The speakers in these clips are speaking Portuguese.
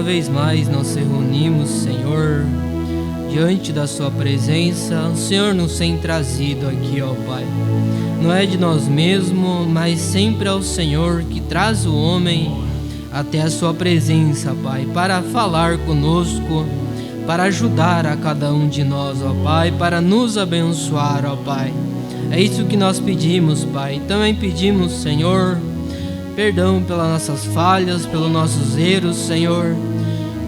vez mais nós se reunimos, Senhor, diante da sua presença. O Senhor nos tem trazido aqui, ó Pai. Não é de nós mesmos, mas sempre é o Senhor que traz o homem até a sua presença, Pai, para falar conosco, para ajudar a cada um de nós, ó Pai, para nos abençoar, ó Pai. É isso que nós pedimos, Pai. Também pedimos, Senhor, perdão pelas nossas falhas, pelos nossos erros, Senhor,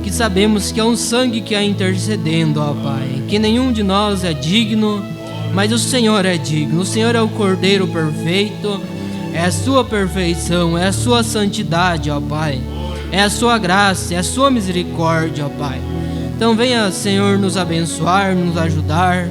que sabemos que é um sangue que é intercedendo, ó Pai, que nenhum de nós é digno, mas o Senhor é digno. O Senhor é o Cordeiro perfeito, é a sua perfeição, é a sua santidade, ó Pai, é a sua graça, é a sua misericórdia, ó Pai. Então venha, Senhor, nos abençoar, nos ajudar.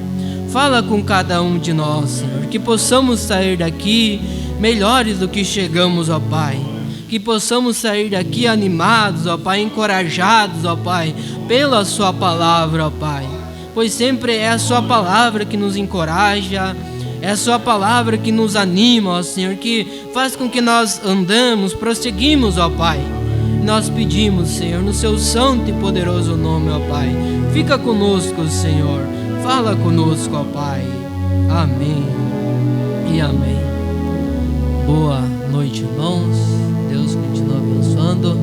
Fala com cada um de nós, Senhor, que possamos sair daqui melhores do que chegamos, ó Pai. Que possamos sair daqui animados, ó Pai, encorajados, ó Pai, pela sua palavra, ó Pai. Pois sempre é a sua palavra que nos encoraja, é a sua palavra que nos anima, ó Senhor, que faz com que nós andamos, prosseguimos, ó Pai. Nós pedimos, Senhor, no seu santo e poderoso nome, ó Pai. Fica conosco, Senhor. Fala conosco, ó Pai. Amém e amém. Boa noite, irmãos. Deus continua abençoando.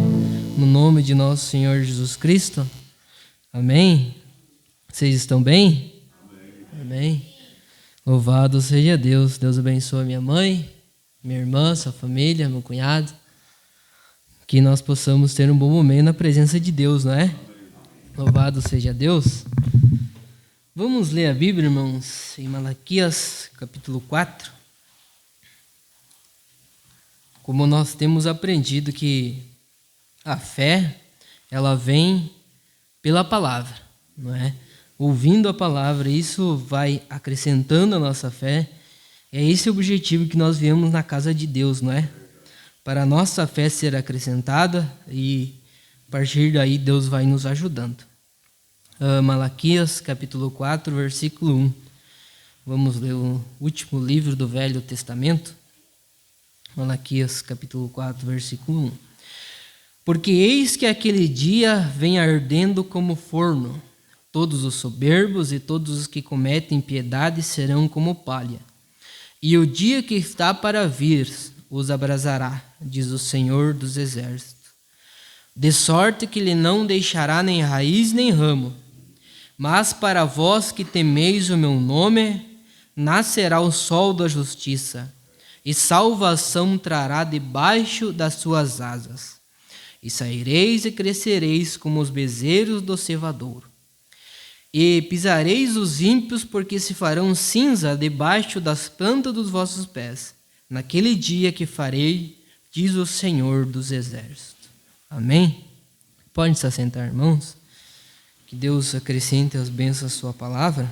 No nome de nosso Senhor Jesus Cristo. Amém. Vocês estão bem? Amém. Louvado seja Deus. Deus abençoe minha mãe, minha irmã, sua família, meu cunhado. Que nós possamos ter um bom momento na presença de Deus, não é? Louvado seja Deus. Vamos ler a Bíblia, irmãos, em Malaquias, capítulo 4. Como nós temos aprendido que a fé, ela vem pela palavra, não é? Ouvindo a palavra, isso vai acrescentando a nossa fé. É esse o objetivo que nós viemos na casa de Deus, não é? Para a nossa fé ser acrescentada e a partir daí Deus vai nos ajudando. Malaquias, capítulo 4, versículo 1. Vamos ler o último livro do Velho Testamento. Malaquias, capítulo 4, versículo 1. Porque eis que aquele dia vem ardendo como forno. Todos os soberbos e todos os que cometem impiedade serão como palha. E o dia que está para vir os abrasará, diz o Senhor dos Exércitos. De sorte que lhe não deixará nem raiz nem ramo. Mas para vós que temeis o meu nome, nascerá o sol da justiça, e salvação trará debaixo das suas asas. E saireis e crescereis como os bezerros do cevadouro. E pisareis os ímpios, porque se farão cinza debaixo das plantas dos vossos pés, naquele dia que farei, diz o Senhor dos Exércitos. Amém? Podem se assentar, irmãos. Que Deus acrescente as bênçãos à sua palavra.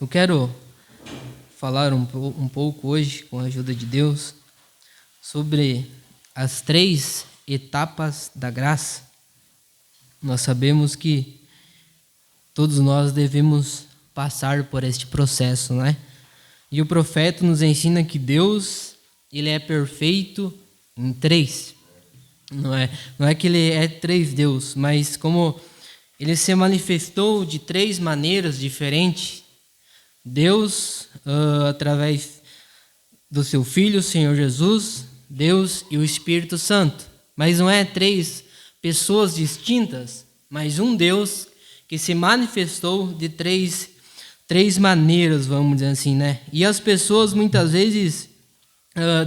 Eu quero falar um pouco hoje, com a ajuda de Deus, sobre as 3 etapas da graça. Nós sabemos que todos nós devemos passar por este processo, não é? E o profeta nos ensina que Deus, ele é perfeito em 3. Não é que ele é 3 Deus, mas como ele se manifestou de 3 maneiras diferentes. Deus, através do seu Filho, o Senhor Jesus, Deus e o Espírito Santo. Mas não é 3 pessoas distintas, mas um Deus que se manifestou de 3 maneiras, vamos dizer assim, né? E as pessoas muitas vezes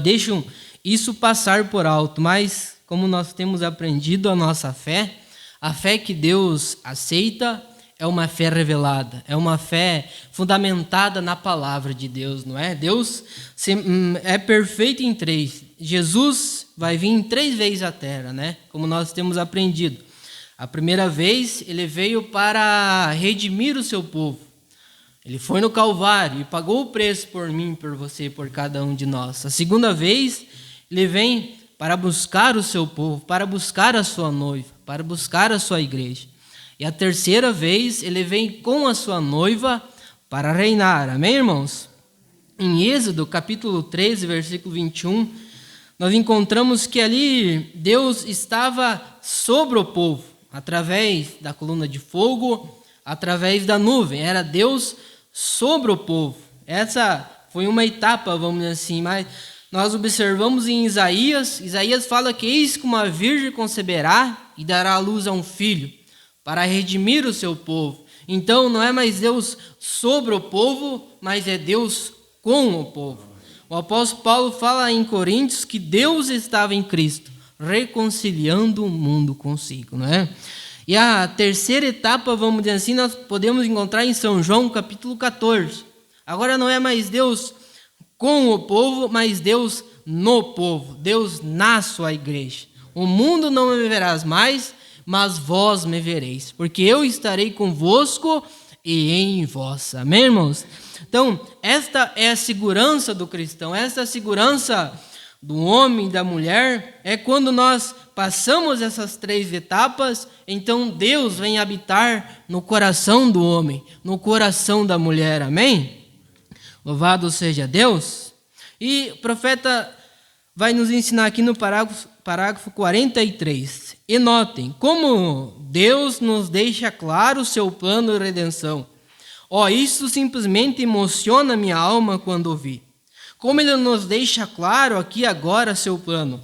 deixam isso passar por alto, mas como nós temos aprendido a nossa fé, a fé que Deus aceita é uma fé revelada, é uma fé fundamentada na palavra de Deus, não é? Deus é perfeito em 3. Jesus vai vir 3 vezes à terra, né? Como nós temos aprendido. A primeira vez, ele veio para redimir o seu povo. Ele foi no Calvário e pagou o preço por mim, por você, por cada um de nós. A segunda vez, ele vem para buscar o seu povo, para buscar a sua noiva, para buscar a sua igreja. E a terceira vez, ele vem com a sua noiva para reinar. Amém, irmãos? Em Êxodo, capítulo 13, versículo 21, nós encontramos que ali Deus estava sobre o povo, através da coluna de fogo, através da nuvem. Era Deus sobre o povo. Essa foi uma etapa, vamos dizer assim, mas nós observamos em Isaías fala que eis que uma virgem conceberá e dará à luz a um filho, para redimir o seu povo. Então não é mais Deus sobre o povo, mas é Deus com o povo. O apóstolo Paulo fala em Coríntios que Deus estava em Cristo, reconciliando o mundo consigo, não é? E a terceira etapa, vamos dizer assim, nós podemos encontrar em São João, capítulo 14. Agora não é mais Deus com o povo, mas Deus no povo, Deus na sua igreja. O mundo não me verás mais, mas vós me vereis, porque eu estarei convosco e em vós. Amém, irmãos? Então, esta é a segurança do cristão, esta é a segurança do homem e da mulher, é quando nós passamos essas três etapas, então Deus vem habitar no coração do homem, no coração da mulher, amém? Louvado seja Deus. E o profeta vai nos ensinar aqui no parágrafo 43. E notem como Deus nos deixa claro o seu plano de redenção. Isso simplesmente emociona minha alma quando ouvi. Como ele nos deixa claro aqui agora seu plano.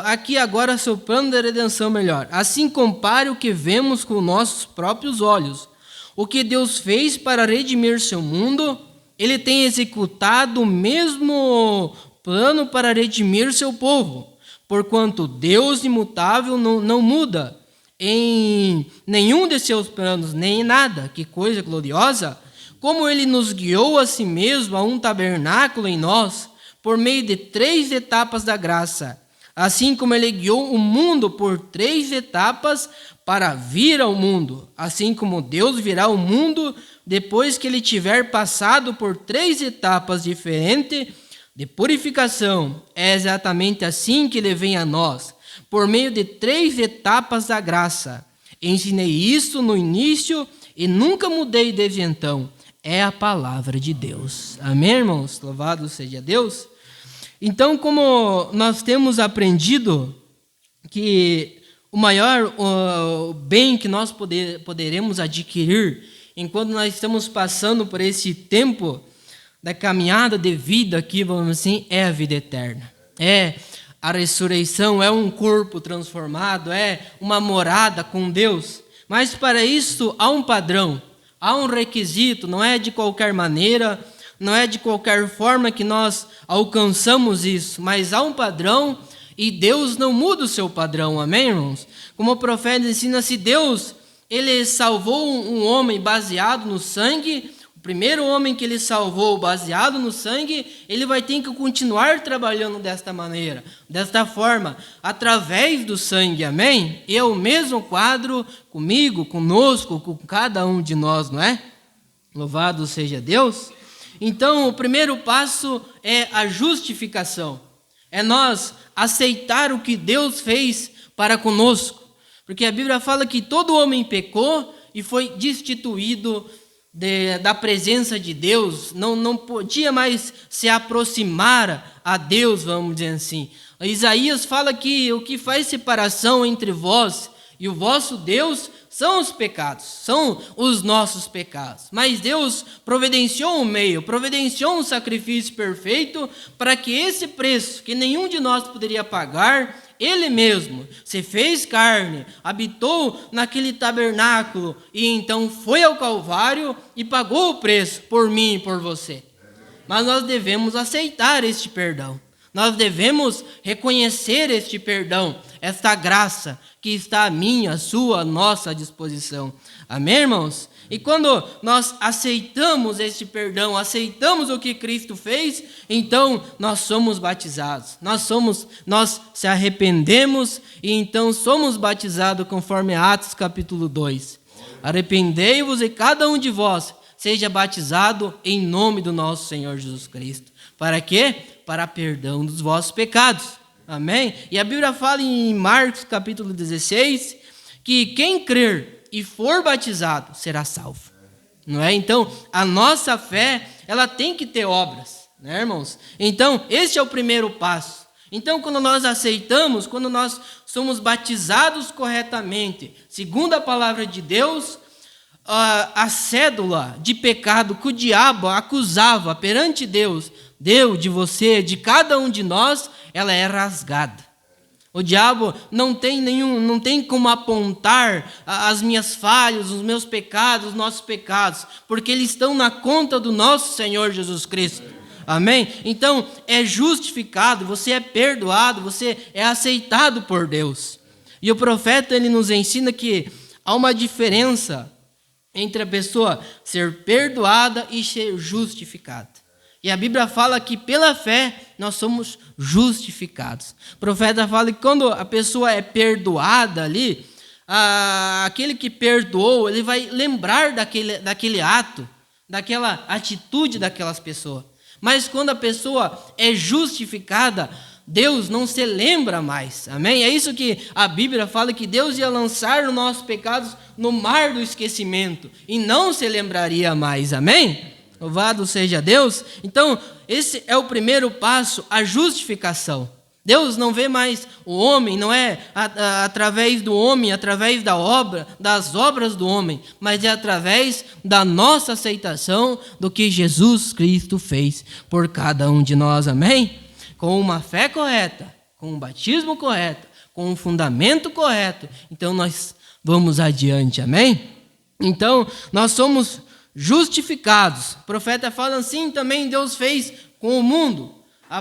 Aqui agora seu plano de redenção melhor. Assim compare o que vemos com nossos próprios olhos. O que Deus fez para redimir seu mundo, ele tem executado o mesmo plano para redimir seu povo. Porquanto Deus imutável não muda em nenhum de seus planos, nem em nada. Que coisa gloriosa! Como ele nos guiou a si mesmo a um tabernáculo em nós, por meio de 3 etapas da graça. Assim como ele guiou o mundo por 3 etapas para vir ao mundo. Assim como Deus virá ao mundo depois que ele tiver passado por 3 etapas diferentes de purificação. É exatamente assim que ele vem a nós, por meio de 3 etapas da graça. Ensinei isso no início e nunca mudei desde então. É a palavra de Deus. Amém, irmãos? Louvado seja Deus. Então, como nós temos aprendido que o maior bem que nós poderemos adquirir enquanto nós estamos passando por esse tempo da caminhada de vida aqui, vamos assim, é a vida eterna. É a ressurreição, é um corpo transformado, é uma morada com Deus. Mas para isso há um padrão, há um requisito, não é de qualquer maneira, não é de qualquer forma que nós alcançamos isso, mas há um padrão e Deus não muda o seu padrão, amém, irmãos? Como o profeta ensina, se Deus ele salvou um homem baseado no sangue, o primeiro homem que ele salvou baseado no sangue, ele vai ter que continuar trabalhando desta maneira, desta forma, através do sangue, amém? E é o mesmo quadro comigo, conosco, com cada um de nós, não é? Louvado seja Deus. Então, o primeiro passo é a justificação. É nós aceitar o que Deus fez para conosco. Porque a Bíblia fala que todo homem pecou e foi destituído da presença de Deus. Não podia mais se aproximar a Deus, vamos dizer assim. Isaías fala que o que faz separação entre vós e o vosso Deus são os pecados, são os nossos pecados. Mas Deus providenciou um meio, providenciou um sacrifício perfeito para que esse preço que nenhum de nós poderia pagar, Ele mesmo se fez carne, habitou naquele tabernáculo e então foi ao Calvário e pagou o preço por mim e por você. Mas nós devemos aceitar este perdão. Nós devemos reconhecer este perdão, esta graça que está à minha, à sua, à nossa disposição. Amém, irmãos? E quando nós aceitamos este perdão, aceitamos o que Cristo fez, então nós somos batizados. Nós se arrependemos e então somos batizados conforme Atos capítulo 2. Arrependei-vos e cada um de vós seja batizado em nome do nosso Senhor Jesus Cristo. Para quê? Para perdão dos vossos pecados. Amém? E a Bíblia fala em Marcos capítulo 16 que quem crer e for batizado será salvo. não é? Então, a nossa fé, ela tem que ter obras, né, irmãos? Então, esse é o primeiro passo. Então, quando nós aceitamos, quando nós somos batizados corretamente, segundo a palavra de Deus, a cédula de pecado que o diabo acusava perante Deus, de você, de cada um de nós, ela é rasgada. O diabo não tem como apontar as minhas falhas, os meus pecados, os nossos pecados, porque eles estão na conta do nosso Senhor Jesus Cristo. Amém? Então, é justificado, você é perdoado, você é aceitado por Deus. E o profeta, ele nos ensina que há uma diferença entre a pessoa ser perdoada e ser justificada. E a Bíblia fala que pela fé nós somos justificados. O profeta fala que quando a pessoa é perdoada ali, aquele que perdoou, ele vai lembrar daquele ato, daquela atitude daquelas pessoas. Mas quando a pessoa é justificada, Deus não se lembra mais. Amém? É isso que a Bíblia fala, que Deus ia lançar os nossos pecados no mar do esquecimento e não se lembraria mais. Amém? Louvado seja Deus. Então, esse é o primeiro passo, a justificação. Deus não vê mais o homem, não é através do homem, através das obras do homem, mas é através da nossa aceitação do que Jesus Cristo fez por cada um de nós. Amém? Com uma fé correta, com um batismo correto, com um fundamento correto, então nós vamos adiante. Amém? Então, nós somos justificados. O profeta fala assim também, Deus fez com o mundo.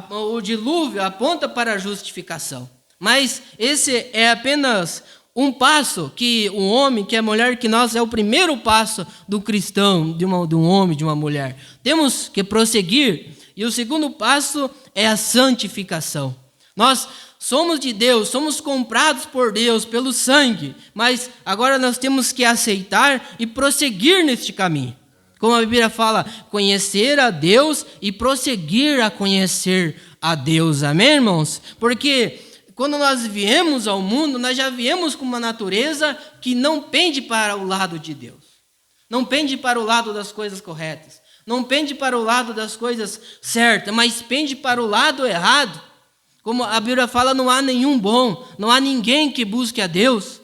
O dilúvio aponta para a justificação. Mas esse é apenas um passo que o homem, que a mulher, que nós, é o primeiro passo do cristão, de um homem, de uma mulher. Temos que prosseguir. E o segundo passo é a santificação. Nós somos de Deus, somos comprados por Deus pelo sangue, mas agora nós temos que aceitar e prosseguir neste caminho. Como a Bíblia fala, conhecer a Deus e prosseguir a conhecer a Deus. Amém, irmãos? Porque quando nós viemos ao mundo, nós já viemos com uma natureza que não pende para o lado de Deus. Não pende para o lado das coisas corretas. Não pende para o lado das coisas certas, mas pende para o lado errado. Como a Bíblia fala, não há nenhum bom, não há ninguém que busque a Deus.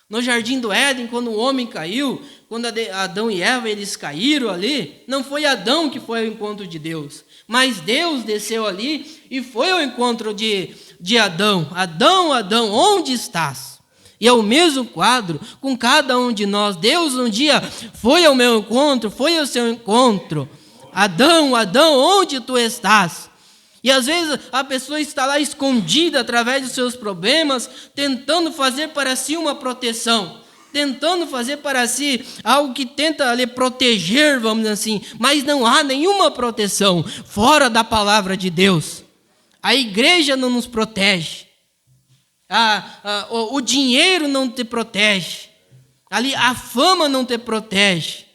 No jardim do Éden, quando o homem caiu, quando Adão e Eva eles caíram ali, não foi Adão que foi ao encontro de Deus, mas Deus desceu ali e foi ao encontro de Adão. Adão, Adão, onde estás? E é o mesmo quadro com cada um de nós. Deus um dia foi ao meu encontro, foi ao seu encontro. Adão, Adão, onde tu estás? E às vezes a pessoa está lá escondida através dos seus problemas, tentando fazer para si uma proteção, tentando fazer para si algo que tenta lhe proteger, vamos dizer assim, mas não há nenhuma proteção fora da palavra de Deus. A igreja não nos protege, o dinheiro não te protege, ali a fama não te protege,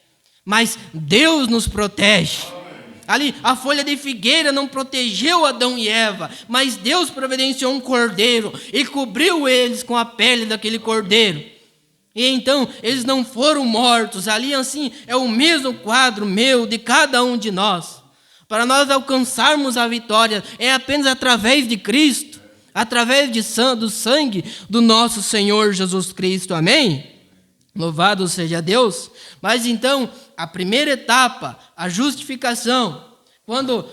mas Deus nos protege. Ali a folha de figueira não protegeu Adão e Eva, mas Deus providenciou um cordeiro e cobriu eles com a pele daquele cordeiro. E então eles não foram mortos. Ali assim é o mesmo quadro meu, de cada um de nós. Para nós alcançarmos a vitória é apenas através de Cristo, através do sangue do nosso Senhor Jesus Cristo. Amém? Louvado seja Deus. Mas então, a primeira etapa, a justificação, quando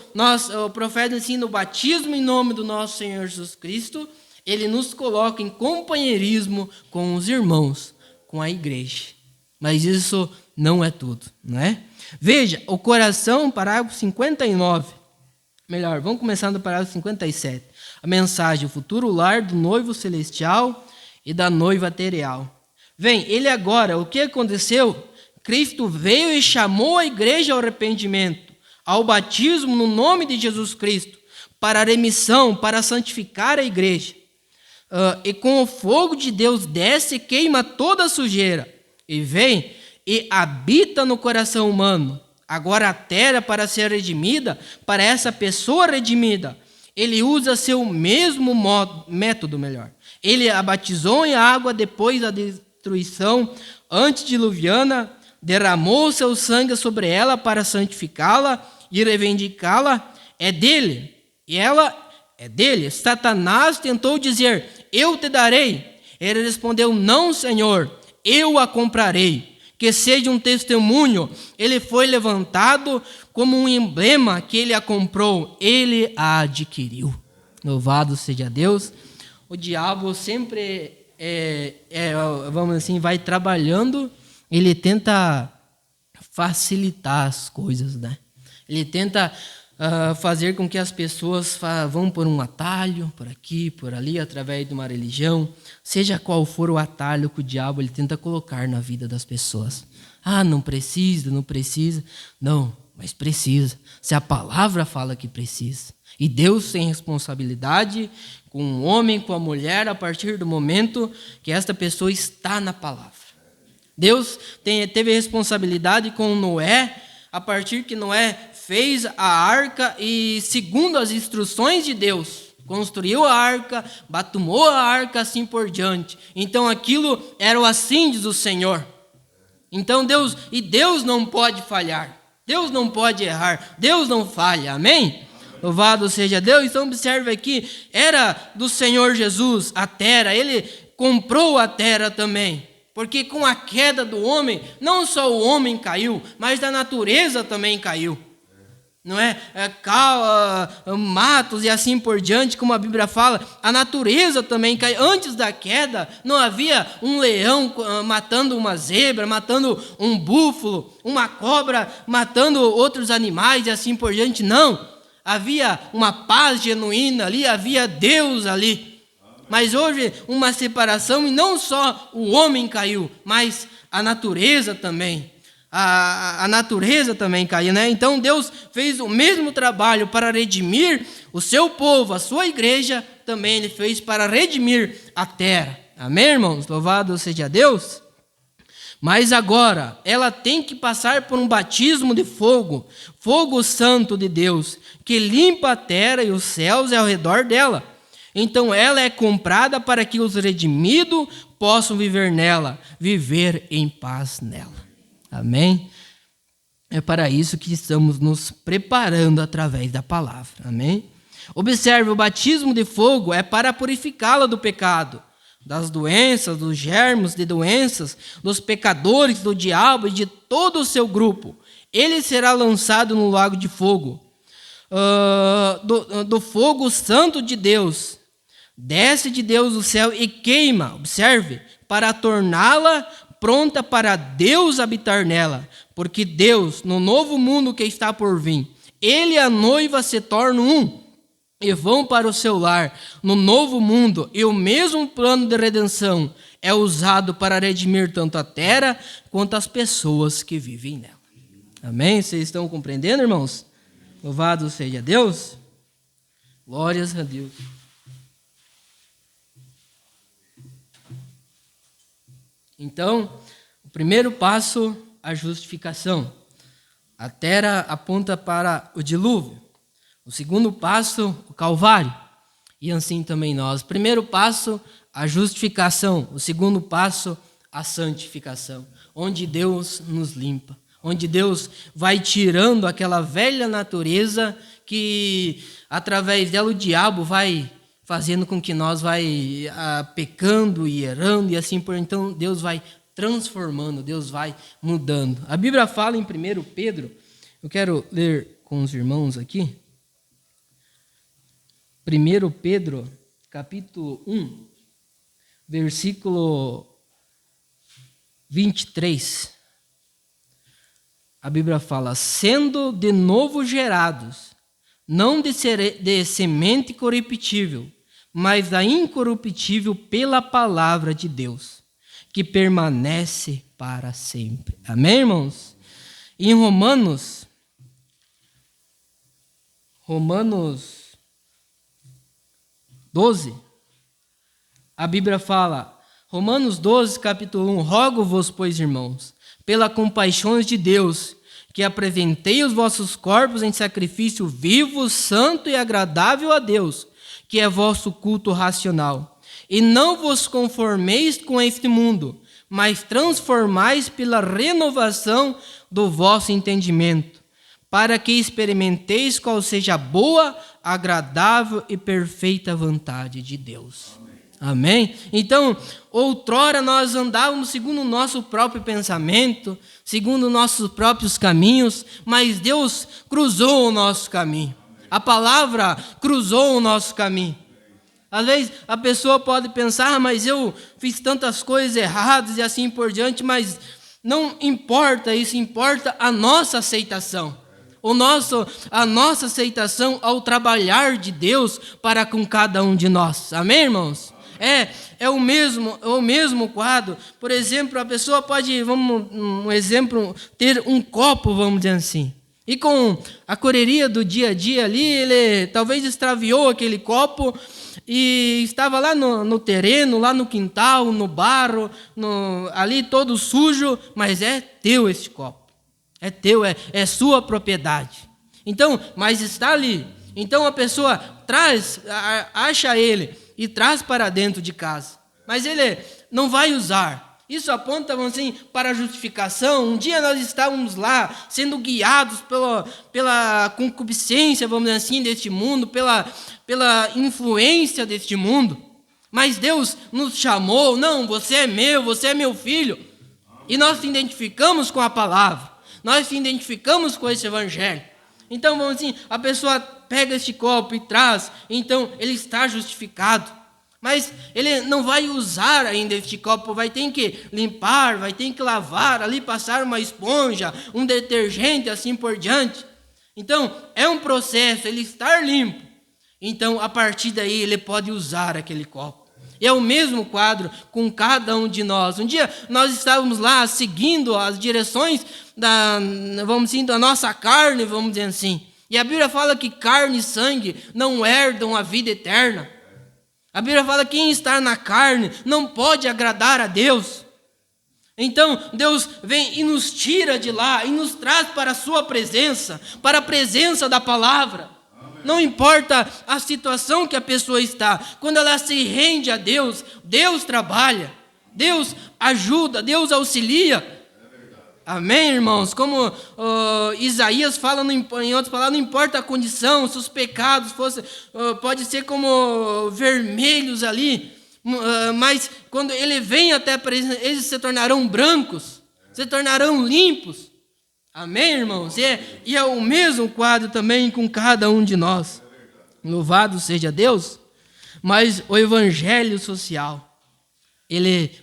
o profeta ensina o batismo em nome do nosso Senhor Jesus Cristo, ele nos coloca em companheirismo com os irmãos, com a igreja. Mas isso não é tudo, não é? Veja, o coração, parágrafo 59. Melhor, vamos começar no parágrafo 57. A mensagem, o futuro lar do noivo celestial e da noiva material. Vem, ele agora, o que aconteceu? Cristo veio e chamou a igreja ao arrependimento, ao batismo no nome de Jesus Cristo, para a remissão, para santificar a igreja. E com o fogo de Deus desce e queima toda a sujeira, e vem e habita no coração humano. Agora a terra, para ser redimida, para essa pessoa redimida, ele usa seu mesmo método. Ele a batizou em água depois da destruição antediluviana derramou seu sangue sobre ela para santificá-la e reivindicá-la, é dele, e ela é dele. Satanás tentou dizer: eu te darei. Ele respondeu: não, Senhor, eu a comprarei. Que seja um testemunho. Ele foi levantado como um emblema que ele a comprou, ele a adquiriu. Louvado seja Deus. O diabo sempre vamos assim, vai trabalhando, ele tenta facilitar as coisas, né? Ele tenta fazer com que as pessoas vão por um atalho, por aqui, por ali, através de uma religião, seja qual for o atalho que o diabo ele tenta colocar na vida das pessoas. Ah, não precisa. Não, mas precisa. Se a palavra fala que precisa. E Deus tem responsabilidade com o homem, com a mulher, a partir do momento que esta pessoa está na palavra. Deus teve responsabilidade com Noé, a partir que Noé fez a arca e, segundo as instruções de Deus, construiu a arca, batumou a arca, assim por diante. Então aquilo era o assim diz o Senhor. Então Deus não pode falhar, Deus não pode errar, Deus não falha, amém? Louvado seja Deus. Então observe aqui, era do Senhor Jesus a terra, ele comprou a terra também. Porque com a queda do homem, não só o homem caiu, mas a natureza também caiu. Não é? Matos e assim por diante, como a Bíblia fala, a natureza também caiu. Antes da queda, não havia um leão matando uma zebra, matando um búfalo, uma cobra matando outros animais e assim por diante, não. Havia uma paz genuína ali, havia Deus ali. Mas hoje uma separação e não só o homem caiu, mas a natureza também. A natureza também caiu, né? Então Deus fez o mesmo trabalho para redimir o seu povo, a sua igreja, também ele fez para redimir a terra. Amém, irmãos? Louvado seja Deus. Mas agora, ela tem que passar por um batismo de fogo, fogo santo de Deus, que limpa a terra e os céus ao redor dela. Então ela é comprada para que os redimidos possam viver nela, viver em paz nela. Amém? É para isso que estamos nos preparando através da palavra. Amém? Observe, o batismo de fogo é para purificá-la do pecado, das doenças, dos germes de doenças, dos pecadores, do diabo e de todo o seu grupo. Ele será lançado no lago de fogo, do fogo santo de Deus. Desce de Deus do céu e queima, observe, para torná-la pronta para Deus habitar nela. Porque Deus, no novo mundo que está por vir, ele e a noiva se tornam um e vão para o seu lar no novo mundo, e o mesmo plano de redenção é usado para redimir tanto a terra quanto as pessoas que vivem nela. Amém? Vocês estão compreendendo, irmãos? Louvado seja Deus. Glórias a Deus. Então, o primeiro passo, a justificação. A terra aponta para o dilúvio. O segundo passo, o Calvário. E assim também nós. O primeiro passo, a justificação. O segundo passo, a santificação. Onde Deus nos limpa. Onde Deus vai tirando aquela velha natureza que, através dela, o diabo vai fazendo com que nós vai pecando e errando e assim por. Então, Deus vai transformando, Deus vai mudando. A Bíblia fala em 1 Pedro, eu quero ler com os irmãos aqui. 1 Pedro, capítulo 1, versículo 23. A Bíblia fala: sendo de novo gerados, não de semente corruptível, mas da incorruptível pela palavra de Deus, que permanece para sempre. Amém, irmãos? Em Romanos 12, a Bíblia fala, Romanos 12, capítulo 1, rogo-vos, pois, irmãos, pela compaixões de Deus, que apresentei os vossos corpos em sacrifício vivo, santo e agradável a Deus, que é vosso culto racional. E não vos conformeis com este mundo, mas transformais pela renovação do vosso entendimento, para que experimenteis qual seja a boa, agradável e perfeita vontade de Deus. Amém? Então, outrora nós andávamos segundo o nosso próprio pensamento, segundo nossos próprios caminhos, mas Deus cruzou o nosso caminho. A palavra cruzou o nosso caminho. Às vezes a pessoa pode pensar, mas eu fiz tantas coisas erradas e assim por diante, mas não importa isso, importa a nossa aceitação. A nossa aceitação ao trabalhar de Deus para com cada um de nós. Amém, irmãos? É o mesmo quadro. Por exemplo, a pessoa pode, ter um copo, vamos dizer assim. E com a correria do dia a dia ali, ele talvez extraviou aquele copo e estava lá no terreno, lá no quintal, no barro, ali todo sujo, mas é teu esse copo. É teu, é sua propriedade. Então, mas está ali. Então a pessoa acha ele e traz para dentro de casa. Mas ele não vai usar. Isso aponta, vamos assim, para a justificação. Um dia nós estávamos lá, sendo guiados pela concupiscência, vamos dizer assim, deste mundo, pela influência deste mundo. Mas Deus nos chamou, não, você é meu filho. E nós te identificamos com a palavra. Nós te identificamos com esse evangelho. Então, vamos assim, a pessoa pega este copo e traz, então ele está justificado. Mas ele não vai usar ainda este copo, vai ter que limpar, vai ter que lavar, ali passar uma esponja, um detergente, assim por diante. Então, é um processo, ele estar limpo. Então, a partir daí, ele pode usar aquele copo. É o mesmo quadro com cada um de nós. Um dia, nós estávamos lá seguindo as direções da nossa carne, vamos dizer assim. E a Bíblia fala que carne e sangue não herdam a vida eterna. A Bíblia fala que quem está na carne não pode agradar a Deus. Então, Deus vem e nos tira de lá e nos traz para a sua presença, para a presença da palavra. Não importa a situação que a pessoa está, quando ela se rende a Deus, Deus trabalha, Deus ajuda, Deus auxilia. Amém, irmãos? Como Isaías fala, em outras palavras, não importa a condição, se os pecados pode ser como vermelhos ali, mas quando ele vem até a presença, eles se tornarão brancos, se tornarão limpos. Amém, irmãos? E é o mesmo quadro também com cada um de nós. Louvado seja Deus. Mas o evangelho social,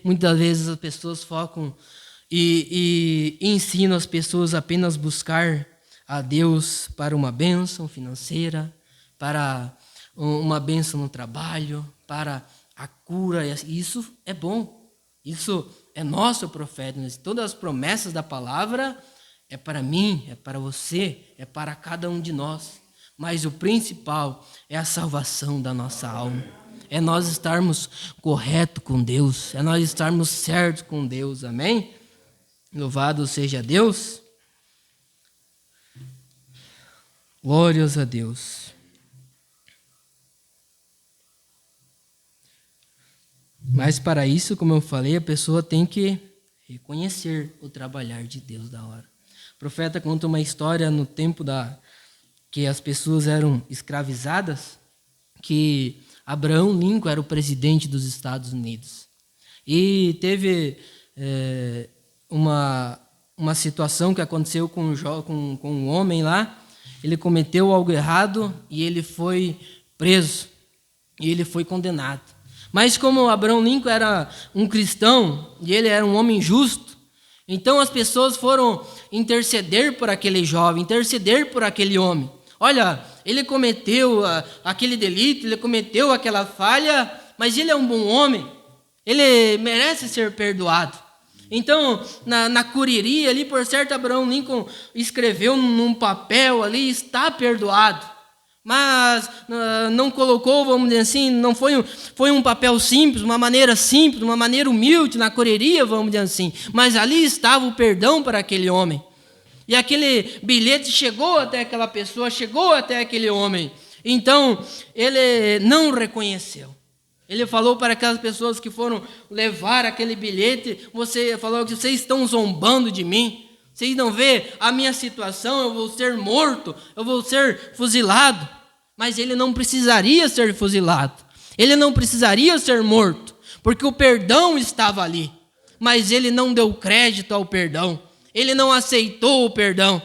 muitas vezes as pessoas focam e ensinam as pessoas a apenas buscar a Deus para uma bênção financeira, para uma bênção no trabalho, para a cura. Isso é bom. Isso é nosso profeta. Todas as promessas da palavra é para mim, é para você, é para cada um de nós. Mas o principal é a salvação da nossa alma. É nós estarmos corretos com Deus. É nós estarmos certos com Deus. Amém? Louvado seja Deus. Glórias a Deus. Mas para isso, como eu falei, a pessoa tem que reconhecer o trabalhar de Deus da hora. O profeta conta uma história no tempo que as pessoas eram escravizadas, que Abraham Lincoln era o presidente dos Estados Unidos. E teve uma situação que aconteceu com um homem lá. Ele cometeu algo errado e ele foi preso. E ele foi condenado. Mas como Abraham Lincoln era um cristão e ele era um homem justo, então as pessoas foram interceder por aquele jovem, interceder por aquele homem. Olha, ele cometeu aquele delito, ele cometeu aquela falha, mas ele é um bom homem, ele merece ser perdoado. Então, na correria ali, por certo, Abraham Lincoln escreveu num papel ali, está perdoado. Mas não colocou, vamos dizer assim, não foi um papel simples, uma maneira humilde, na correria, vamos dizer assim. Mas ali estava o perdão para aquele homem. E aquele bilhete chegou até aquela pessoa, chegou até aquele homem. Então, ele não reconheceu. Ele falou para aquelas pessoas que foram levar aquele bilhete, você falou que vocês estão zombando de mim. Vocês não vê a minha situação, eu vou ser morto, eu vou ser fuzilado. Mas ele não precisaria ser fuzilado. Ele não precisaria ser morto, porque o perdão estava ali. Mas ele não deu crédito ao perdão. Ele não aceitou o perdão.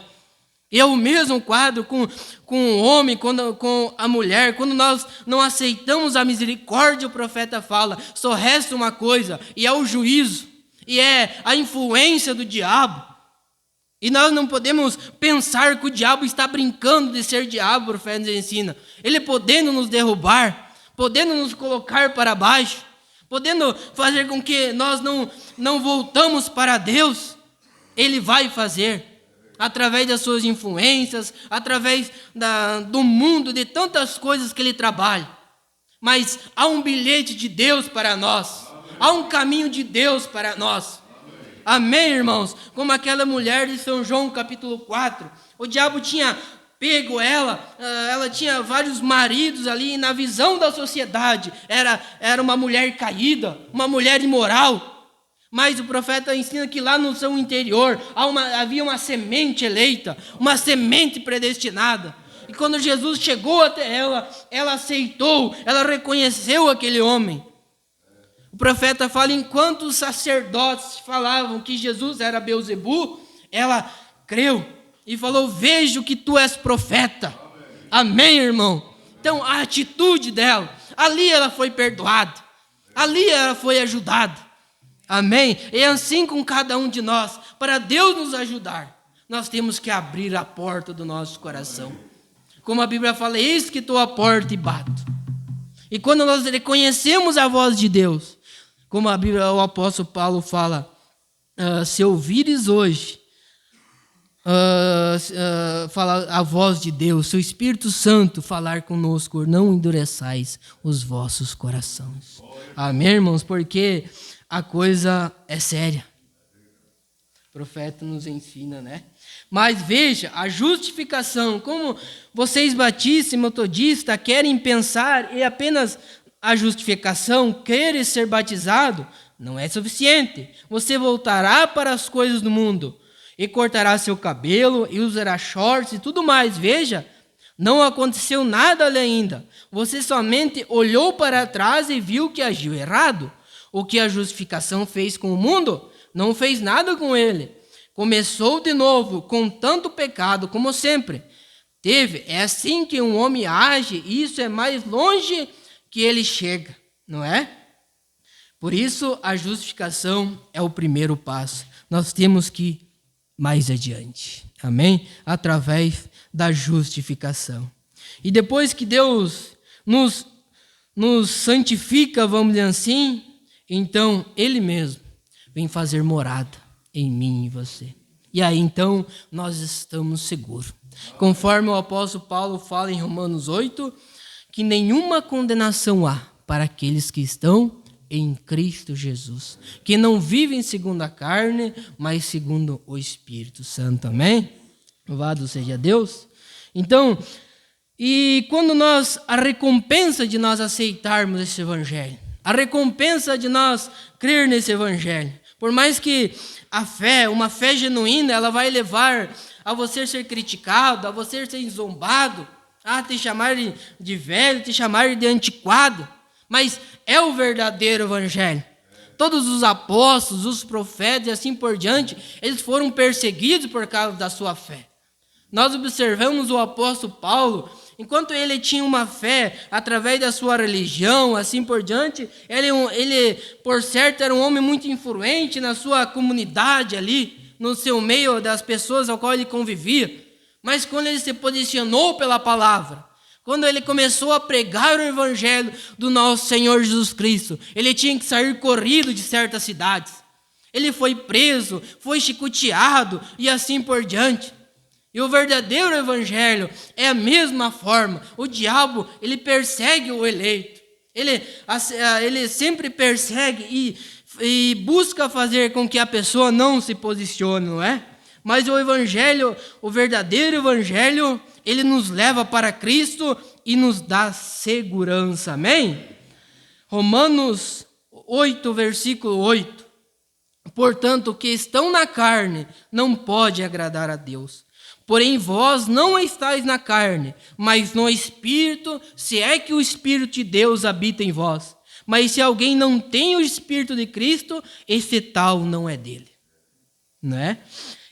E é o mesmo quadro com o homem, com a mulher. Quando nós não aceitamos a misericórdia, o profeta fala, só resta uma coisa, e é o juízo, e é a influência do diabo. E nós não podemos pensar que o diabo está brincando de ser diabo, o profeta nos ensina. Ele podendo nos derrubar, podendo nos colocar para baixo, podendo fazer com que nós não voltamos para Deus, ele vai fazer. Através das suas influências, através do mundo, de tantas coisas que ele trabalha. Mas há um bilhete de Deus para nós. Há um caminho de Deus para nós. Amém, irmãos? Como aquela mulher de São João, capítulo 4. O diabo tinha pego ela tinha vários maridos ali, e na visão da sociedade, era uma mulher caída, uma mulher imoral. Mas o profeta ensina que lá no seu interior havia uma semente eleita, uma semente predestinada. E quando Jesus chegou até ela aceitou, ela reconheceu aquele homem. O profeta fala, enquanto os sacerdotes falavam que Jesus era Beelzebu, ela creu e falou, vejo que tu és profeta. Amém, irmão? Então a atitude dela, ali ela foi perdoada, ali ela foi ajudada. Amém? E assim com cada um de nós, para Deus nos ajudar, nós temos que abrir a porta do nosso coração. Como a Bíblia fala, eis que estou à porta e bato. E quando nós reconhecemos a voz de Deus, como a Bíblia, o apóstolo Paulo fala, se ouvires hoje, fala a voz de Deus, se o Espírito Santo falar conosco, não endureçais os vossos corações. Amém, irmãos? Porque a coisa é séria. O profeta nos ensina, né? Mas veja, a justificação, como vocês batistas e metodistas querem pensar e apenas a justificação, querer ser batizado, não é suficiente. Você voltará para as coisas do mundo e cortará seu cabelo e usará shorts e tudo mais. Veja, não aconteceu nada ali ainda. Você somente olhou para trás e viu que agiu errado. O que a justificação fez com o mundo, não fez nada com ele. Começou de novo com tanto pecado como sempre. É assim que um homem age, e isso é mais longe que ele chega, não é? Por isso, a justificação é o primeiro passo. Nós temos que ir mais adiante, amém? Através da justificação. E depois que Deus nos santifica, vamos dizer assim, então, Ele mesmo vem fazer morada em mim e em você. E aí, então, nós estamos seguros. Conforme o apóstolo Paulo fala em Romanos 8, que nenhuma condenação há para aqueles que estão em Cristo Jesus, que não vivem segundo a carne, mas segundo o Espírito Santo. Amém? Louvado seja Deus. Então, e quando a recompensa de nós aceitarmos esse evangelho, a recompensa de nós crer nesse evangelho, por mais que uma fé genuína, ela vai levar a você ser criticado, a você ser zombado, a te chamar de velho, te chamar de antiquado, mas é o verdadeiro evangelho. Todos os apóstolos, os profetas e assim por diante, eles foram perseguidos por causa da sua fé. Nós observamos o apóstolo Paulo, enquanto ele tinha uma fé através da sua religião, assim por diante, ele, por certo, era um homem muito influente na sua comunidade ali, no seu meio das pessoas ao qual ele convivia. Mas quando ele se posicionou pela palavra, quando ele começou a pregar o evangelho do nosso Senhor Jesus Cristo, ele tinha que sair corrido de certas cidades. Ele foi preso, foi chicoteado e assim por diante. E o verdadeiro evangelho é a mesma forma. O diabo, ele persegue o eleito. Ele sempre persegue e busca fazer com que a pessoa não se posicione, não é? Mas o evangelho, o verdadeiro evangelho, ele nos leva para Cristo e nos dá segurança. Amém? Romanos 8, versículo 8. Portanto, o que estão na carne não pode agradar a Deus. Porém, vós não estáis na carne, mas no Espírito, se é que o Espírito de Deus habita em vós. Mas se alguém não tem o Espírito de Cristo, esse tal não é dele. Não é?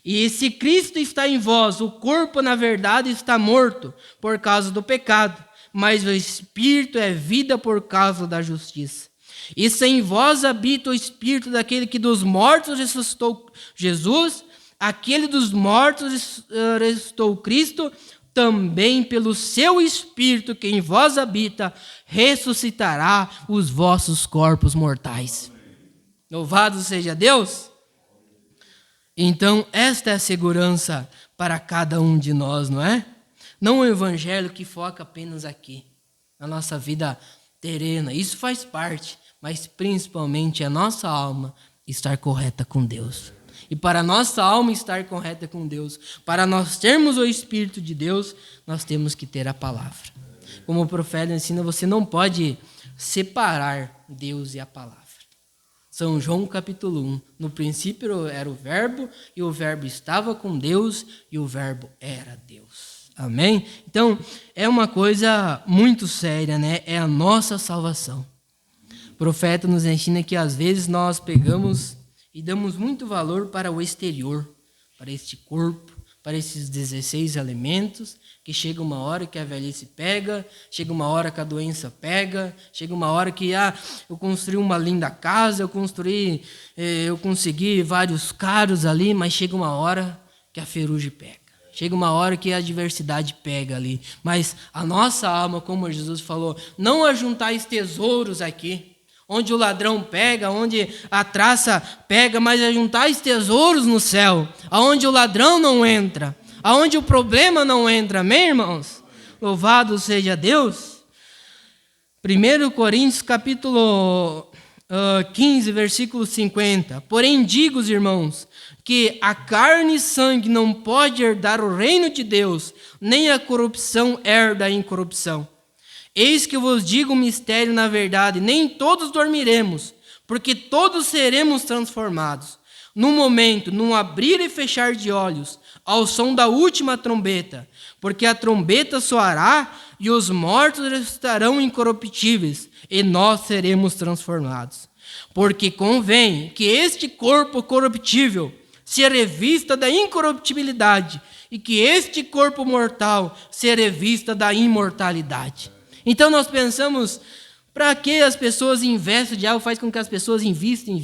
E se Cristo está em vós, o corpo, na verdade, está morto por causa do pecado, mas o Espírito é vida por causa da justiça. E se em vós habita o Espírito daquele que dos mortos ressuscitou Jesus, aquele dos mortos ressuscitou Cristo, também pelo seu Espírito que em vós habita, ressuscitará os vossos corpos mortais. Louvado seja Deus! Então, esta é a segurança para cada um de nós, não é? Não o evangelho que foca apenas aqui, na nossa vida terrena. Isso faz parte, mas principalmente a nossa alma estar correta com Deus. E para a nossa alma estar correta com Deus, para nós termos o Espírito de Deus, nós temos que ter a palavra. Como o profeta ensina, você não pode separar Deus e a palavra. São João capítulo 1. No princípio era o verbo, e o verbo estava com Deus, e o verbo era Deus. Amém? Então, é uma coisa muito séria, né? É a nossa salvação. O profeta nos ensina que às vezes nós pegamos e damos muito valor para o exterior, para este corpo, para esses 16 elementos, que chega uma hora que a velhice pega, chega uma hora que a doença pega, chega uma hora que eu construí uma linda casa, eu consegui vários carros ali, mas chega uma hora que a ferrugem pega. Chega uma hora que a adversidade pega ali. Mas a nossa alma, como Jesus falou, não ajuntais tesouros aqui, onde o ladrão pega, onde a traça pega, mas ajuntais tesouros no céu, aonde o ladrão não entra, aonde o problema não entra. Amém, irmãos? Louvado seja Deus. 1 Coríntios capítulo 15, versículo 50. Porém digo, irmãos, que a carne e sangue não pode herdar o reino de Deus, nem a corrupção herda a incorrupção. Eis que vos digo um mistério na verdade, nem todos dormiremos, porque todos seremos transformados. Num momento, num abrir e fechar de olhos, ao som da última trombeta, porque a trombeta soará e os mortos ressuscitarão incorruptíveis, e nós seremos transformados. Porque convém que este corpo corruptível se revista da incorruptibilidade, e que este corpo mortal se revista da imortalidade. Então nós pensamos, para que as pessoas investem, o diabo faz com que as pessoas investem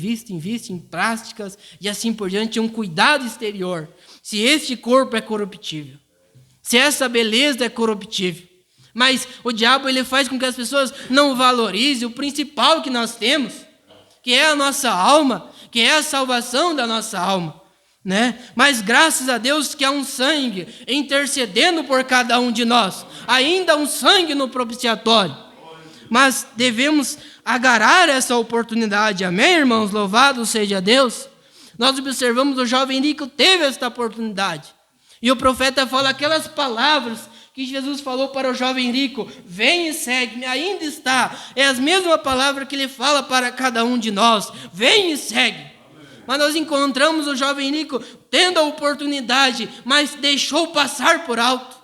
em plásticas e assim por diante, um cuidado exterior. Se este corpo é corruptível, se essa beleza é corruptível, mas o diabo ele faz com que as pessoas não valorizem o principal que nós temos, que é a nossa alma, que é a salvação da nossa alma. Né? Mas graças a Deus que há um sangue intercedendo por cada um de nós, ainda um sangue no propiciatório, mas devemos agarrar essa oportunidade. Amém, irmãos? Louvado seja Deus. Nós observamos o jovem rico teve esta oportunidade, e o profeta fala aquelas palavras que Jesus falou para o jovem rico: vem e segue-me. Ainda está, é a mesma palavra que ele fala para cada um de nós: vem e segue. Mas nós encontramos o jovem rico tendo a oportunidade, mas deixou passar por alto.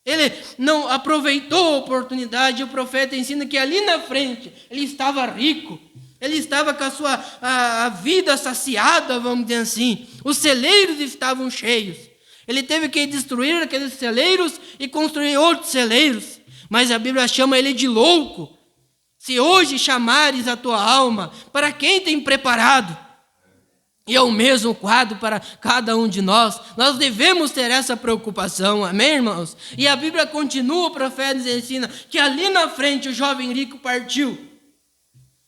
Ele não aproveitou a oportunidade. O profeta ensina que ali na frente ele estava rico. Ele estava com a vida saciada, vamos dizer assim. Os celeiros estavam cheios. Ele teve que destruir aqueles celeiros e construir outros celeiros. Mas a Bíblia chama ele de louco. Se hoje chamares a tua alma, para quem tem preparado? E é o mesmo quadro para cada um de nós. Nós devemos ter essa preocupação, amém, irmãos? E a Bíblia continua, o profeta nos ensina que ali na frente o jovem rico partiu.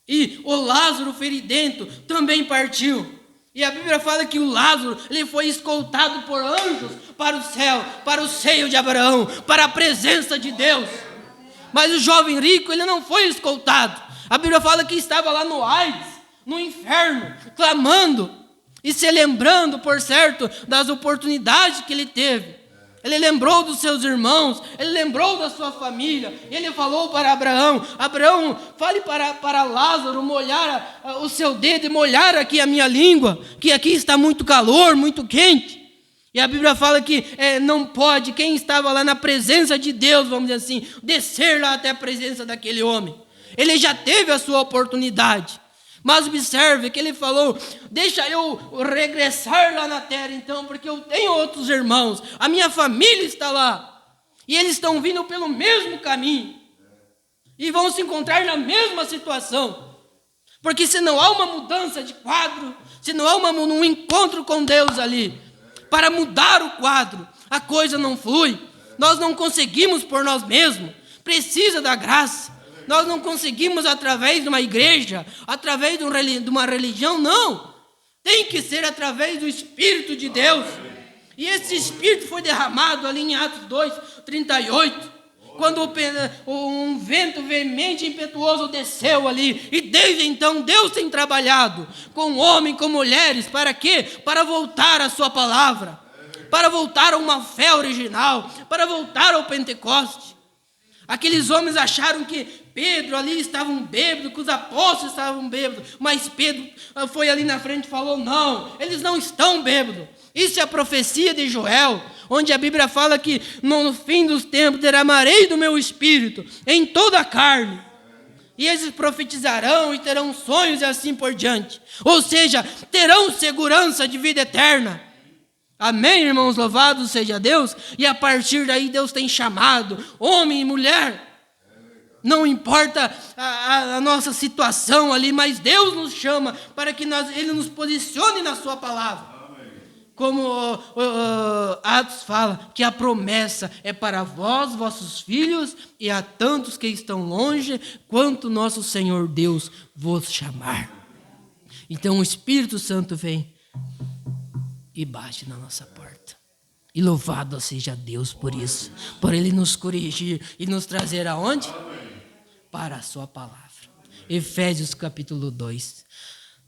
E o Lázaro feridento também partiu. E a Bíblia fala que o Lázaro ele foi escoltado por anjos para o céu, para o seio de Abraão, para a presença de Deus. Mas o jovem rico ele não foi escoltado. A Bíblia fala que estava lá no Hades, no inferno, clamando e se lembrando, por certo, das oportunidades que ele teve. Ele lembrou dos seus irmãos, ele lembrou da sua família. Ele falou para Abraão: Abraão, fale para Lázaro molhar o seu dedo e molhar aqui a minha língua, que aqui está muito calor, muito quente. E a Bíblia fala que não pode, quem estava lá na presença de Deus, vamos dizer assim, descer lá até a presença daquele homem. Ele já teve a sua oportunidade. Mas observe que ele falou: deixa eu regressar lá na terra então, porque eu tenho outros irmãos, a minha família está lá, e eles estão vindo pelo mesmo caminho, e vão se encontrar na mesma situação, porque se não há uma mudança de quadro, se não há um encontro com Deus ali, para mudar o quadro, a coisa não flui, nós não conseguimos por nós mesmos, precisa da graça. Nós não conseguimos através de uma igreja, através de uma religião, não. Tem que ser através do Espírito de Deus. E esse Espírito foi derramado ali em Atos 2:38, quando um vento veemente e impetuoso desceu ali. E desde então Deus tem trabalhado com homens, com mulheres, para quê? Para voltar à sua palavra, para voltar a uma fé original, para voltar ao Pentecoste. Aqueles homens acharam que Pedro ali estava bêbado, que os apóstolos estavam bêbados, mas Pedro foi ali na frente e falou: não, eles não estão bêbados. Isso é a profecia de Joel, onde a Bíblia fala que no fim dos tempos derramarei do meu espírito em toda a carne, e eles profetizarão e terão sonhos e assim por diante, ou seja, terão segurança de vida eterna. Amém, irmãos? Louvado seja Deus. E a partir daí Deus tem chamado homem e mulher. Não importa a nossa situação ali, mas Deus nos chama para que Ele nos posicione na sua palavra. Como Atos fala, que a promessa é para vós, vossos filhos, e a tantos que estão longe, quanto nosso Senhor Deus vos chamar. Então o Espírito Santo vem e bate na nossa porta. E louvado seja Deus por isso, por Ele nos corrigir e nos trazer aonde? Para a sua palavra. Efésios capítulo 2.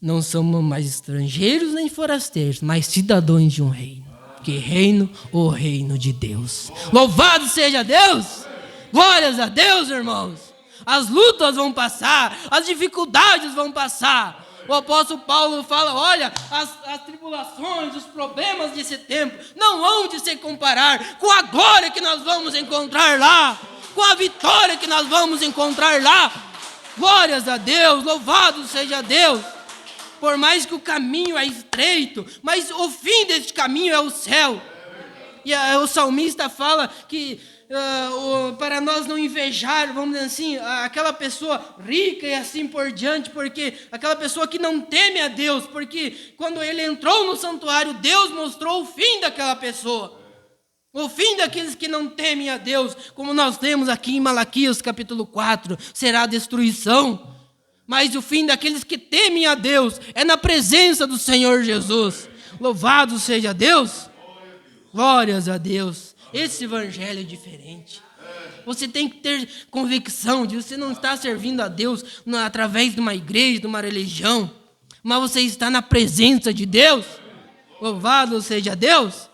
Não somos mais estrangeiros nem forasteiros, mas cidadãos de um reino. Que reino? O reino de Deus. Louvado seja Deus! Glórias a Deus, irmãos! As lutas vão passar, as dificuldades vão passar. O apóstolo Paulo fala: olha, as tribulações, os problemas desse tempo não hão de se comparar com a glória que nós vamos encontrar lá, com a vitória que nós vamos encontrar lá. Glórias a Deus, louvado seja Deus. Por mais que o caminho é estreito, mas o fim deste caminho é o céu. E o salmista fala que para nós não invejar, vamos dizer assim, aquela pessoa rica e assim por diante, porque aquela pessoa que não teme a Deus, porque quando ele entrou no santuário, Deus mostrou o fim daquela pessoa, o fim daqueles que não temem a Deus, como nós temos aqui em Malaquias capítulo 4, será a destruição, mas o fim daqueles que temem a Deus é na presença do Senhor Jesus. Louvado seja Deus, glórias a Deus. Esse evangelho é diferente. Você tem que ter convicção de que você não está servindo a Deus através de uma igreja, de uma religião, mas você está na presença de Deus. Louvado seja Deus.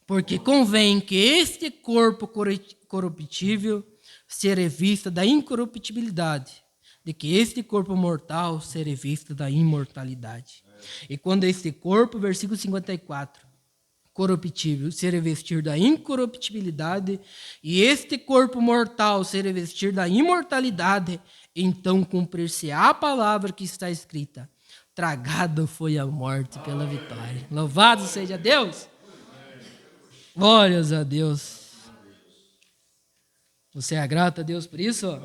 Porque convém que este corpo corruptível se revista da incorruptibilidade, de que este corpo mortal se revista da imortalidade. E quando este corpo, versículo 54, corruptível se revestir da incorruptibilidade e este corpo mortal se revestir da imortalidade, então cumprir-se-á a palavra que está escrita: tragada foi a morte pela vitória. Louvado seja Deus! Glórias a Deus! Você é grato a Deus por isso?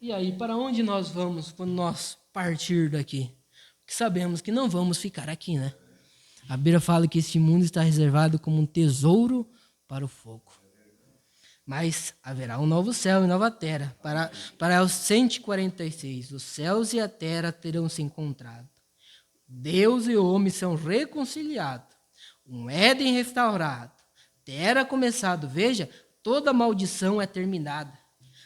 E aí, para onde nós vamos quando nós partir daqui? Porque sabemos que não vamos ficar aqui, né? A Bíblia fala que este mundo está reservado como um tesouro para o fogo. Mas haverá um novo céu e nova terra. Para os 146, os céus e a terra terão se encontrado. Deus e o homem são reconciliados. Um Éden restaurado. Terra começado. Veja, toda maldição é terminada.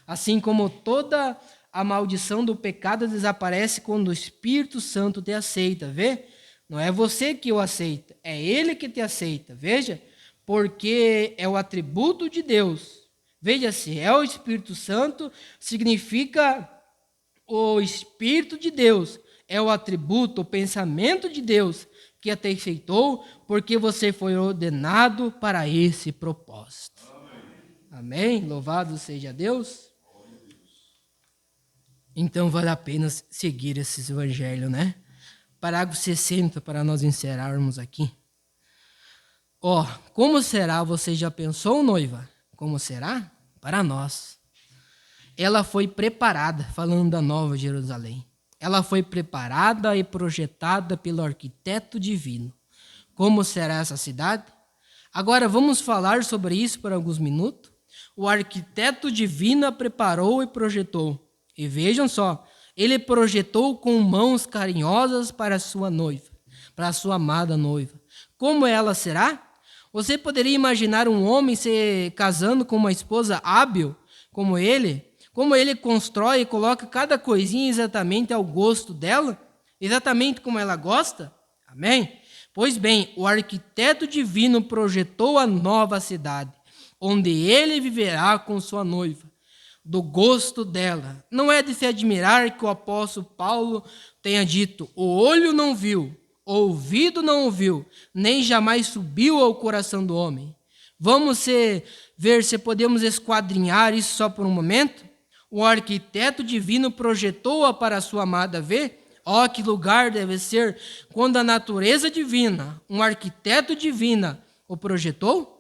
Assim como toda a maldição do pecado desaparece quando o Espírito Santo te aceita. Vê? Não é você que o aceita, é Ele que te aceita. Veja, porque é o atributo de Deus. Veja, se é o Espírito Santo, significa o Espírito de Deus. É o atributo, o pensamento de Deus que te aceitou, porque você foi ordenado para esse propósito. Amém? Louvado seja Deus. Então vale a pena seguir esse evangelho, né? Parágrafo 60, para nós encerrarmos aqui. Como será? Você já pensou, noiva? Como será? Para nós. Ela foi preparada, falando da Nova Jerusalém. Ela foi preparada e projetada pelo arquiteto divino. Como será essa cidade? Agora vamos falar sobre isso por alguns minutos. O arquiteto divino a preparou e projetou. E vejam só, ele projetou com mãos carinhosas para a sua noiva, para a sua amada noiva. Como ela será? Você poderia imaginar um homem se casando com uma esposa hábil como ele constrói e coloca cada coisinha exatamente ao gosto dela, exatamente como ela gosta? Amém? Pois bem, o arquiteto divino projetou a nova cidade, onde ele viverá com sua noiva, do gosto dela. Não é de se admirar que o apóstolo Paulo tenha dito: o olho não viu, o ouvido não ouviu, nem jamais subiu ao coração do homem. Vamos ver se podemos esquadrinhar isso só por um momento? O arquiteto divino projetou-a para a sua amada ver. Que lugar deve ser quando a natureza divina, um arquiteto divino, o projetou?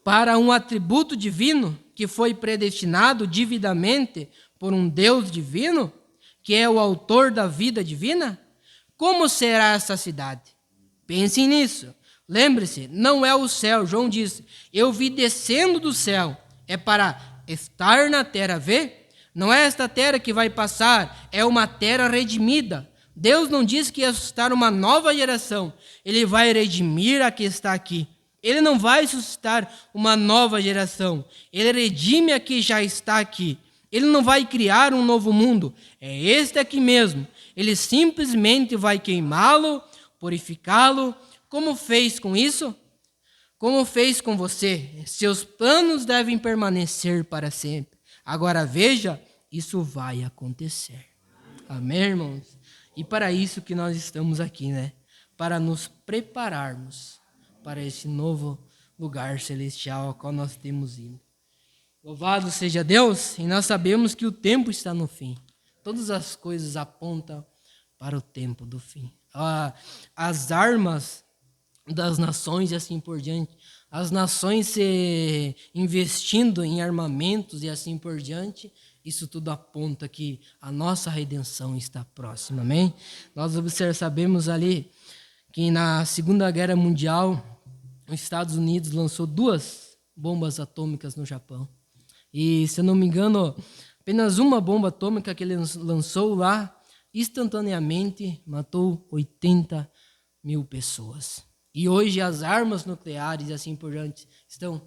Para um atributo divino que foi predestinado divinamente por um Deus divino, que é o autor da vida divina? Como será essa cidade? Pensem nisso. Lembre-se, não é o céu. João disse: eu vi descendo do céu. É para estar na terra, vê? Não é esta terra que vai passar, é uma terra redimida. Deus não disse que ia suscitar uma nova geração. Ele vai redimir a que está aqui. Ele não vai suscitar uma nova geração. Ele redime a que já está aqui. Ele não vai criar um novo mundo. É este aqui mesmo. Ele simplesmente vai queimá-lo, purificá-lo. Como fez com isso? Como fez com você? Seus planos devem permanecer para sempre. Agora veja, isso vai acontecer. Amém, irmãos? E para isso que nós estamos aqui, né? Para nos prepararmos para esse novo lugar celestial ao qual nós temos ido. Louvado seja Deus, e nós sabemos que o tempo está no fim. Todas as coisas apontam para o tempo do fim. As armas das nações e assim por diante, as nações se investindo em armamentos e assim por diante, isso tudo aponta que a nossa redenção está próxima, amém? Nós sabemos ali que na Segunda Guerra Mundial, os Estados Unidos lançou 2 bombas atômicas no Japão. E, se eu não me engano, apenas uma bomba atômica que ele lançou lá, instantaneamente matou 80 mil pessoas. E hoje as armas nucleares e assim por diante estão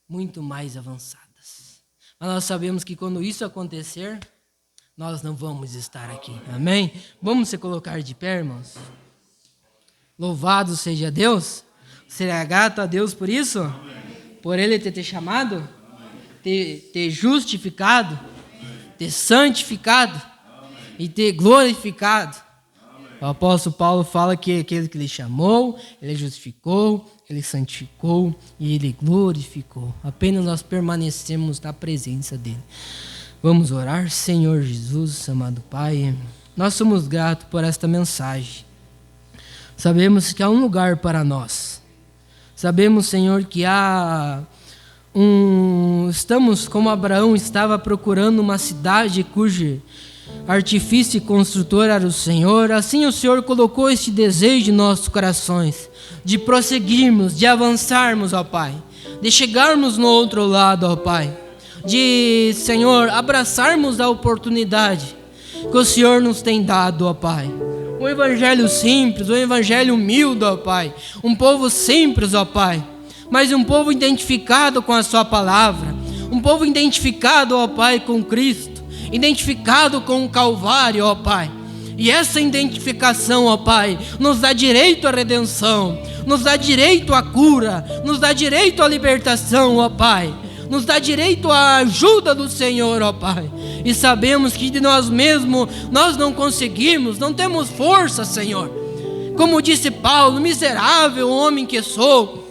muito mais avançadas. Mas nós sabemos que quando isso acontecer, nós não vamos estar aqui. Amém? Vamos se colocar de pé, irmãos? Louvado seja Deus. Será grato a Deus por isso? Por Ele ter te chamado? Ter justificado? Ter santificado? E ter glorificado? O apóstolo Paulo fala que aquele que ele chamou, ele justificou, ele santificou e ele glorificou. Apenas nós permanecemos na presença dele. Vamos orar. Senhor Jesus, amado Pai, nós somos gratos por esta mensagem. Sabemos que há um lugar para nós. Sabemos, Senhor, que estamos como Abraão estava procurando uma cidade cujo artifício e construtor era o Senhor. Assim o Senhor colocou este desejo em nossos corações, de prosseguirmos, de avançarmos, ó Pai, de chegarmos no outro lado, ó Pai, de, Senhor, abraçarmos a oportunidade que o Senhor nos tem dado, ó Pai. Um evangelho simples, um evangelho humilde, ó Pai, um povo simples, ó Pai, mas um povo identificado com a sua palavra, um povo identificado, ó Pai, com Cristo, identificado com o Calvário, ó Pai. E essa identificação, ó Pai, nos dá direito à redenção, nos dá direito à cura, nos dá direito à libertação, ó Pai. Nos dá direito à ajuda do Senhor, ó Pai. E sabemos que de nós mesmos nós não conseguimos, não temos força, Senhor. Como disse Paulo, miserável homem que sou,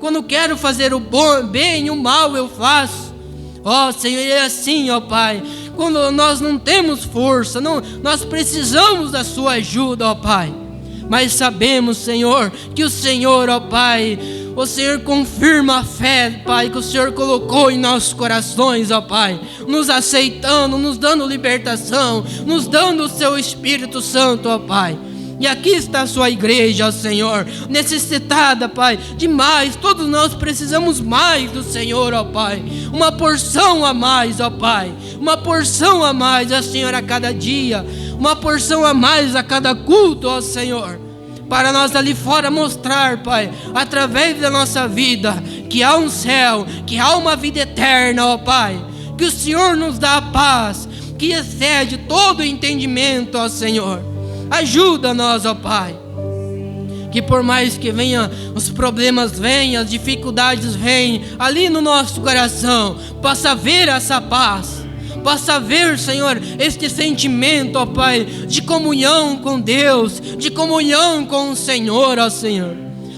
quando quero fazer o bem, o mal eu faço. Ó Senhor, é assim, ó Pai. Quando nós não temos força, nós precisamos da sua ajuda, ó Pai. Mas sabemos, Senhor, que o Senhor, ó Pai, o Senhor confirma a fé, Pai, que o Senhor colocou em nossos corações, ó Pai, nos aceitando, nos dando libertação, nos dando o seu Espírito Santo, ó Pai. E aqui está a sua igreja, ó Senhor, necessitada, Pai, de mais. Todos nós precisamos mais do Senhor, ó Pai. Uma porção a mais, ó Pai. Uma porção a mais, ó Senhor, a cada dia. Uma porção a mais a cada culto, ó Senhor. Para nós ali fora mostrar, Pai, através da nossa vida, que há um céu, que há uma vida eterna, ó Pai. Que o Senhor nos dá a paz, que excede todo o entendimento, ó Senhor. Ajuda-nos, ó Pai. Que por mais que venham os problemas, venham, as dificuldades venham, ali no nosso coração, possa haver essa paz. Possa haver, Senhor, este sentimento, ó Pai, de comunhão com Deus, de comunhão com o Senhor, ó Senhor.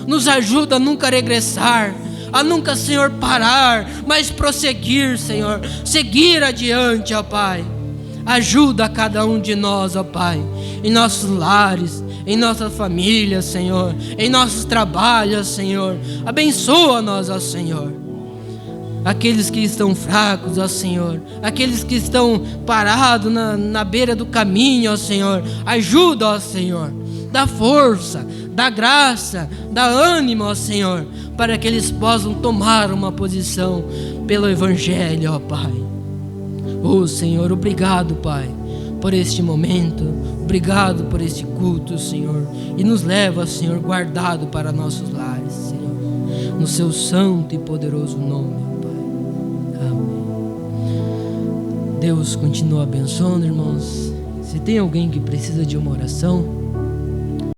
Nos ajuda a nunca regressar, a nunca, Senhor, parar, mas prosseguir, Senhor, seguir adiante, ó Pai. Ajuda a cada um de nós, ó Pai, em nossos lares, em nossas famílias, Senhor, em nossos trabalhos, Senhor. Abençoa-nos, ó Senhor. Aqueles que estão fracos, ó Senhor, aqueles que estão parados na beira do caminho, ó Senhor, ajuda, ó Senhor, dá força, dá graça, dá ânimo, ó Senhor, para que eles possam tomar uma posição pelo Evangelho, ó Pai. Oh Senhor, obrigado, Pai, por este momento, obrigado por este culto, Senhor, e nos leva, Senhor, guardado para nossos lares, Senhor, no seu santo e poderoso nome. Deus continua abençoando, irmãos. Se tem alguém que precisa de uma oração,